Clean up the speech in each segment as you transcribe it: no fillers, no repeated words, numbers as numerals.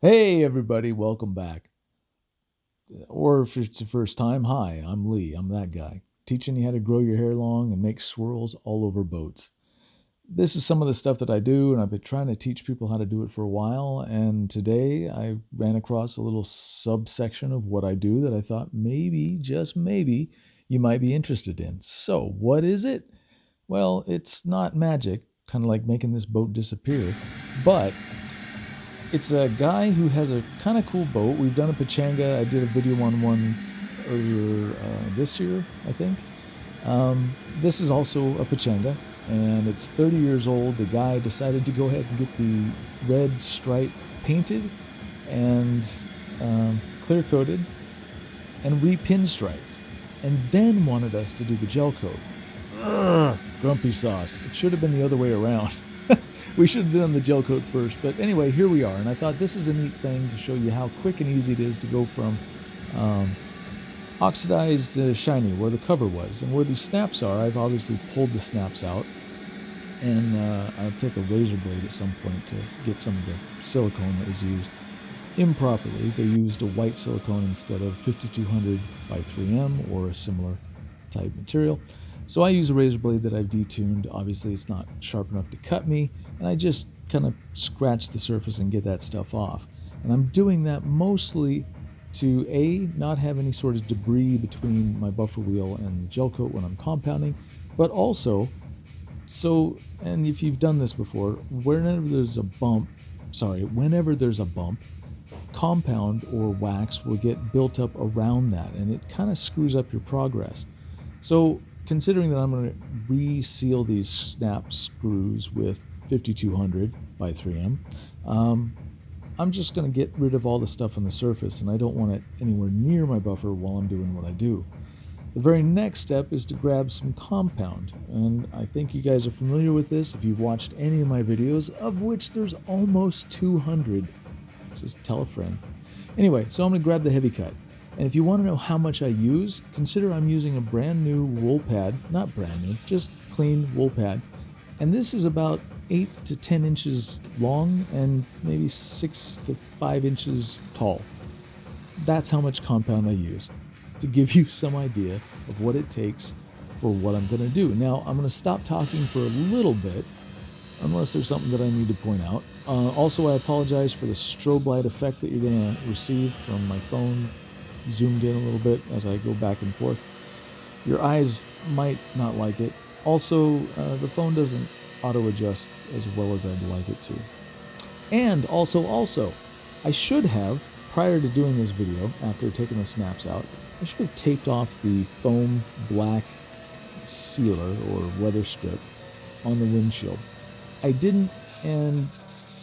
Hey, everybody, welcome back. Or if it's the first time, hi, I'm Lee. I'm that guy, teaching you how to grow your hair long and make swirls all over boats. This is some of the stuff that I do, and I've been trying to teach people how to do it for a while. And today I ran across a little subsection of what I do that I thought maybe, just maybe, you might be interested in. So, what is it? Well, it's not magic, kind of like making this boat disappear, but it's a guy who has a kind of cool boat. We've done a pachanga. I did a video on one earlier this year, I think. This is also a pachanga, and it's 30 years old. The guy decided to go ahead and get the red stripe painted and clear coated and repinstriped, and then wanted us to do the gel coat. Ugh, grumpy sauce. It should have been the other way around. We should have done the gel coat first, but anyway, here we are. And I thought this is a neat thing to show you how quick and easy it is to go from um, oxidized to shiny, where the cover was. And where these snaps are, I've obviously pulled the snaps out, and I'll take a razor blade at some point to get some of the silicone that was used improperly. They used a white silicone instead of 5200 by 3M or a similar type material. So I use a razor blade that I've detuned. Obviously, it's not sharp enough to cut me, and I just kind of scratch the surface and get that stuff off. And I'm doing that mostly to not have any sort of debris between my buffer wheel and the gel coat when I'm compounding, but also and if you've done this before, whenever there's a bump, compound or wax will get built up around that, and it kind of screws up your progress. So considering that I'm going to reseal these snap screws with 5200 by 3M, I'm just going to get rid of all the stuff on the surface, and I don't want it anywhere near my buffer while I'm doing what I do. The very next step is to grab some compound, and I think you guys are familiar with this if you've watched any of my videos, of which there's almost 200. Just tell a friend. Anyway, so I'm going to grab the heavy cut. And if you want to know how much I use, consider I'm using a brand new wool pad, not brand new, just clean wool pad. And this is about 8 to 10 inches long and maybe 6 to 5 inches tall. That's how much compound I use, to give you some idea of what it takes for what I'm going to do. Now, I'm going to stop talking for a little bit, unless there's something that I need to point out. Also, I apologize for the strobe light effect that you're going to receive from my phone zoomed in a little bit as I go back and forth. Your eyes might not like it. Also, the phone doesn't auto-adjust as well as I'd like it to. And also, I should have, prior to doing this video, after taking the snaps out, I should have taped off the foam black sealer or weather strip on the windshield. I didn't, and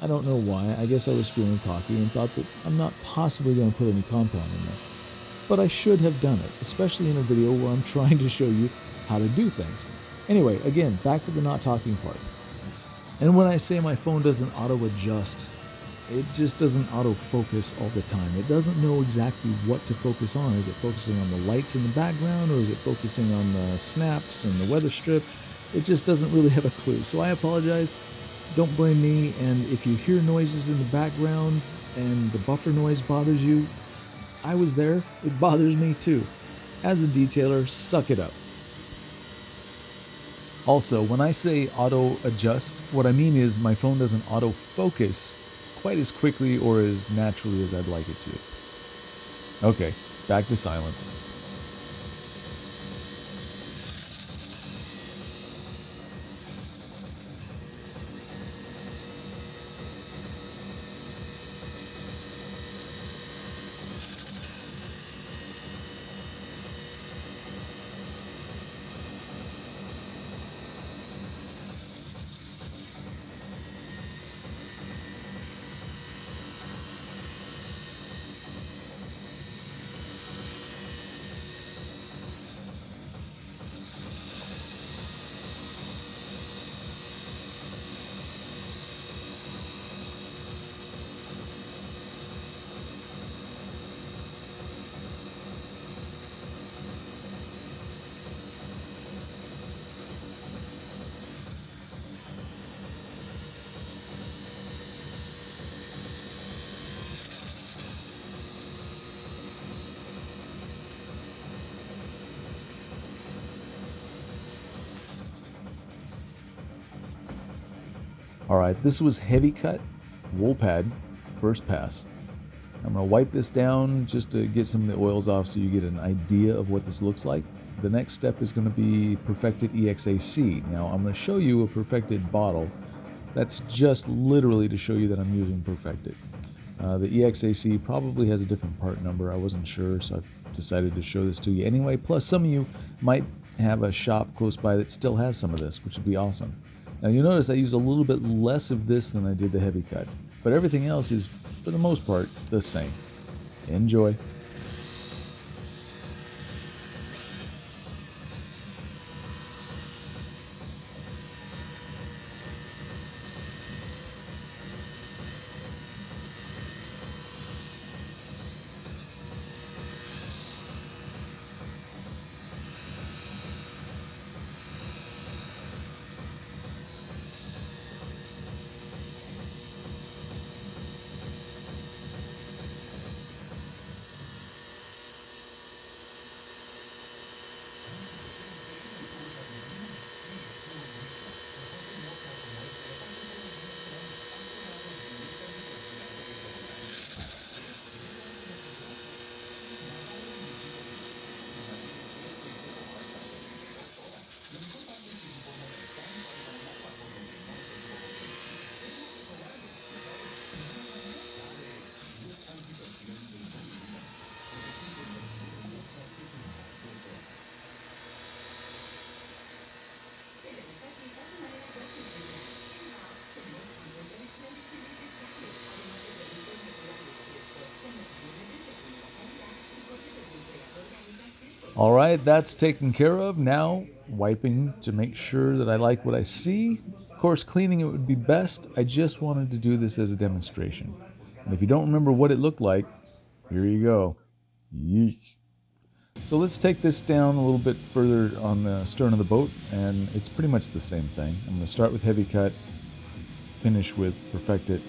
I don't know why. I guess I was feeling cocky and thought that I'm not possibly going to put any compound in there. But I should have done it, especially in a video where I'm trying to show you how to do things. Anyway, again, back to the not talking part. And when I say my phone doesn't auto-adjust, it just doesn't auto-focus all the time. It doesn't know exactly what to focus on. Is it focusing on the lights in the background, or is it focusing on the snaps and the weather strip? It just doesn't really have a clue. So I apologize. Don't blame me. And if you hear noises in the background and the buffer noise bothers you, I was there. It bothers me too. As a detailer, suck it up. Also, when I say auto adjust, what I mean is my phone doesn't auto focus quite as quickly or as naturally as I'd like it to. Okay, back to silence. All right, this was heavy cut wool pad, first pass. I'm going to wipe this down just to get some of the oils off so you get an idea of what this looks like. The next step is going to be Perfected EXAC. Now I'm going to show you a Perfected bottle. That's just literally to show you that I'm using Perfected. The EXAC probably has a different part number. I wasn't sure, so I've decided to show this to you anyway. Plus, some of you might have a shop close by that still has some of this, which would be awesome. Now you'll notice I used a little bit less of this than I did the heavy cut, but everything else is, for the most part, the same. Enjoy. All right, that's taken care of. Now, wiping to make sure that I like what I see. Of course, cleaning it would be best. I just wanted to do this as a demonstration. And if you don't remember what it looked like, here you go. Yeek. So let's take this down a little bit further on the stern of the boat, and it's pretty much the same thing. I'm going to start with heavy cut, finish with perfected.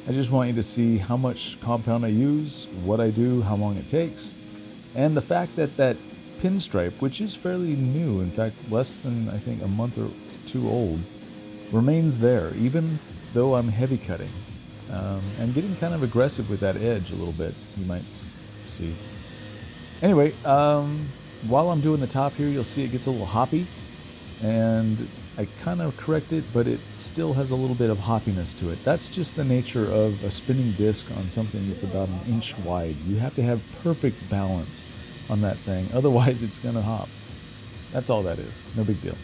I just want you to see how much compound I use, what I do, how long it takes, and the fact that that pinstripe, which is fairly new, in fact less than I think a month or two old, remains there even though I'm heavy cutting. I'm getting kind of aggressive with that edge a little bit, you might see. Anyway, while I'm doing the top here, you'll see it gets a little hoppy, and I kind of correct it, but it still has a little bit of hoppiness to it. That's just the nature of a spinning disc on something that's about an inch wide. You have to have perfect balance on that thing, otherwise it's gonna hop. That's all that is, no big deal.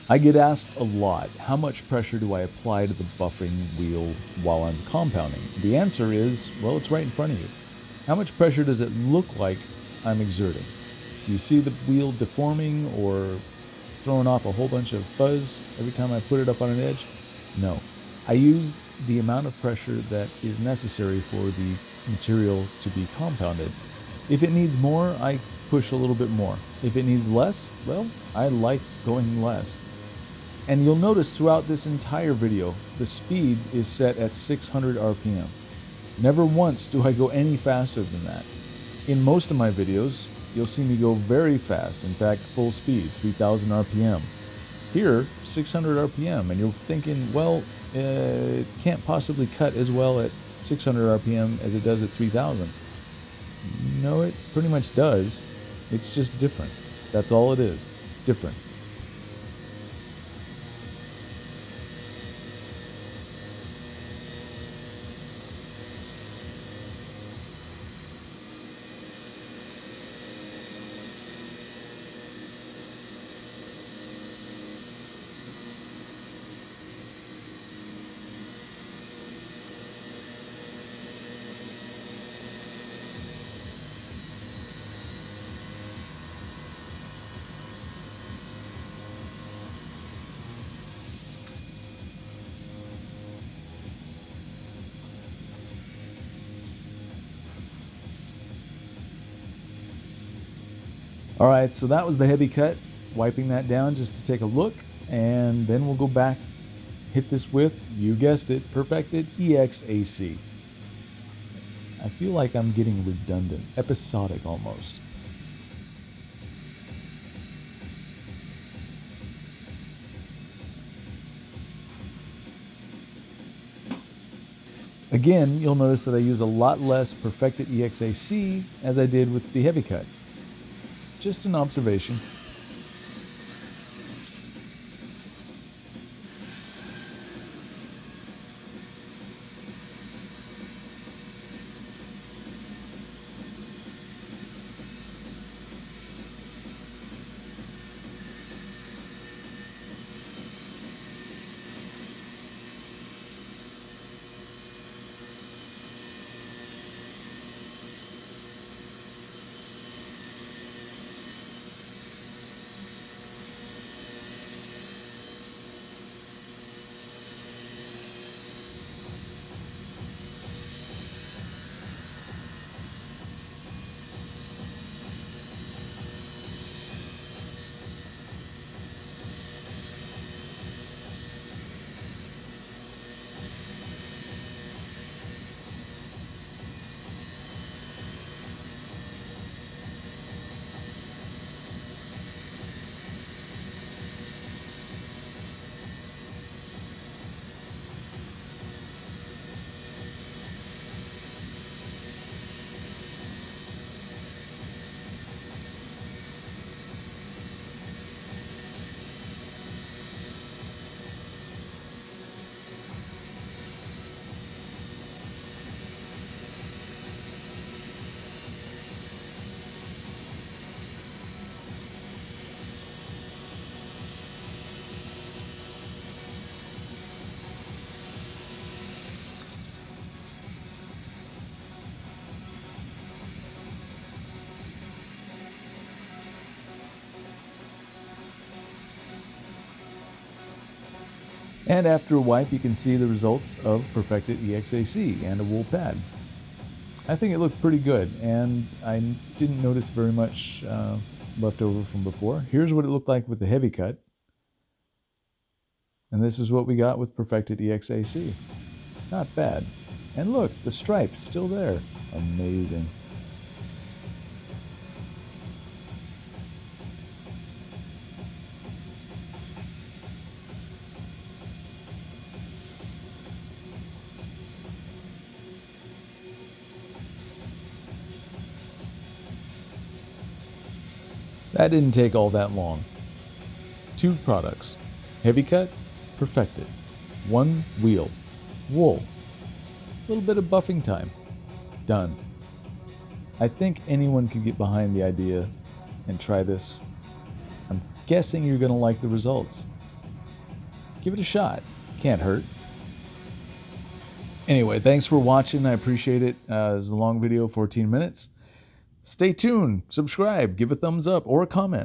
I get asked a lot, how much pressure do I apply to the buffing wheel while I'm compounding? The answer is, well, it's right in front of you. How much pressure does it look like I'm exerting? Do you see the wheel deforming or throwing off a whole bunch of fuzz every time I put it up on an edge? No. I use the amount of pressure that is necessary for the material to be compounded. If it needs more, I push a little bit more. If it needs less, well, I like going less. And you'll notice throughout this entire video, the speed is set at 600 RPM. Never once do I go any faster than that. In most of my videos, you'll see me go very fast, in fact, full speed, 3000 RPM. Here, 600 RPM, and you're thinking, well, it can't possibly cut as well at 600 RPM as it does at 3000. No, it pretty much does. It's just different. That's all it is. Different. All right, so that was the heavy cut. Wiping that down just to take a look, and then we'll go back, hit this with, you guessed it, Perfected EXAC. I feel like I'm getting redundant, episodic almost. Again, you'll notice that I use a lot less Perfected EXAC as I did with the heavy cut. Just an observation. And after a wipe, you can see the results of Perfected EXAC and a wool pad. I think it looked pretty good, and I didn't notice very much left over from before. Here's what it looked like with the heavy cut. And this is what we got with Perfected EXAC. Not bad. And look, the stripe's still there. Amazing. That didn't take all that long. 2 products. Heavy cut, Perfected. 1 wheel, wool. A little bit of buffing time. Done. I think anyone could get behind the idea and try this. I'm guessing you're going to like the results. Give it a shot. Can't hurt. Anyway, thanks for watching. I appreciate it. It's a long video, 14 minutes. Stay tuned, subscribe, give a thumbs up or a comment.